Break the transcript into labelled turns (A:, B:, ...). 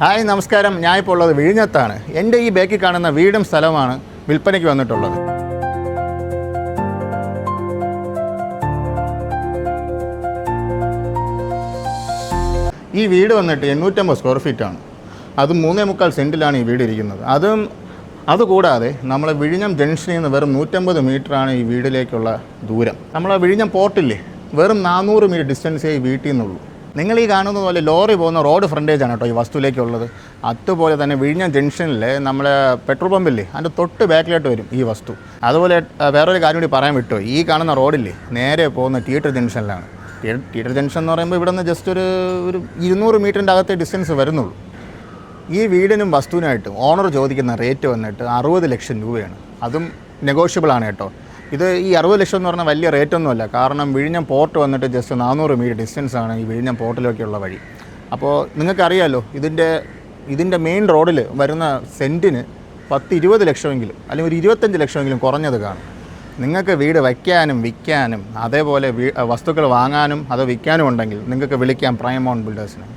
A: Hi നമസ്കാരം, ഞാനിപ്പോൾ ഉള്ളത് വിഴിഞ്ഞത്താണ്. എൻ്റെ ഈ ബാക്കിൽ കാണുന്ന വീടും സ്ഥലമാണ് വിൽപ്പനയ്ക്ക് വന്നിട്ടുള്ളത്. ഈ വീട് വന്നിട്ട് 850 സ്ക്വയർ ഫീറ്റാണ്. അതും 3.25 സെൻറ്റിലാണ് ഈ വീട് ഇരിക്കുന്നത്. അതുകൂടാതെ നമ്മളെ വിഴിഞ്ഞം ജംഗ്ഷനിൽ നിന്ന് വെറും 150 മീറ്ററാണ് ഈ വീടിലേക്കുള്ള ദൂരം. നമ്മളെ വിഴിഞ്ഞം പോർട്ടില്ലേ, വെറും 400 മീറ്റർ ഡിസ്റ്റൻസേ ഈ വീട്ടിൽ നിന്നുള്ളൂ. നിങ്ങൾ ഈ കാണുന്നത് പോലെ ലോറി പോകുന്ന റോഡ് ഫ്രണ്ടേജാണ് കേട്ടോ ഈ വസ്തുവിലേക്കുള്ളത്. അതുപോലെ തന്നെ വിഴിഞ്ഞം ജംഗ്ഷനിൽ നമ്മളെ പെട്രോൾ പമ്പില്ലേ, അതിൻ്റെ തൊട്ട് ബാക്കിലോട്ട് വരും ഈ വസ്തു. അതുപോലെ വേറൊരു കാര്യം കൂടി പറയാൻ വിട്ടോ, ഈ കാണുന്ന റോഡില്ലേ നേരെ പോകുന്ന തിയേറ്റർ ജംഗ്ഷനിലാണ്. തിയേറ്റർ ജംഗ്ഷൻ എന്ന് പറയുമ്പോൾ ഇവിടെ നിന്ന് ജസ്റ്റ് ഒരു 200 മീറ്ററിൻ്റെ അകത്തെ ഡിസ്റ്റൻസ് വരുന്നുള്ളൂ. ഈ വീടിനും വസ്തുവിനായിട്ട് ഓണർ ചോദിക്കുന്ന റേറ്റ് വന്നിട്ട് 60 ലക്ഷം രൂപയാണ്. അതും നെഗോഷ്യബിൾ ആണ് കേട്ടോ. ഇത് ഈ 60 ലക്ഷം എന്ന് പറഞ്ഞാൽ വലിയ റേറ്റൊന്നുമല്ല. കാരണം വിഴിഞ്ഞം പോർട്ട് വന്നിട്ട് ജസ്റ്റ് 400 മീറ്റർ ഡിസ്റ്റൻസാണ് ഈ വിഴിഞ്ഞം പോർട്ടിലേക്കുള്ള വഴി. അപ്പോൾ നിങ്ങൾക്കറിയാമല്ലോ, ഇതിൻ്റെ മെയിൻ റോഡിൽ വരുന്ന സെൻറ്റിന് 10-20 ലക്ഷമെങ്കിലും അല്ലെങ്കിൽ ഒരു 25 ലക്ഷമെങ്കിലും കുറഞ്ഞത് കാണും. നിങ്ങൾക്ക് വീട് വയ്ക്കാനും വിൽക്കാനും അതേപോലെ വസ്തുക്കൾ വാങ്ങാനും അത് വിൽക്കാനും ഉണ്ടെങ്കിൽ നിങ്ങൾക്ക് വിളിക്കാം പ്രൈം മൗണ്ട് ബിൽഡേഴ്സിനെ.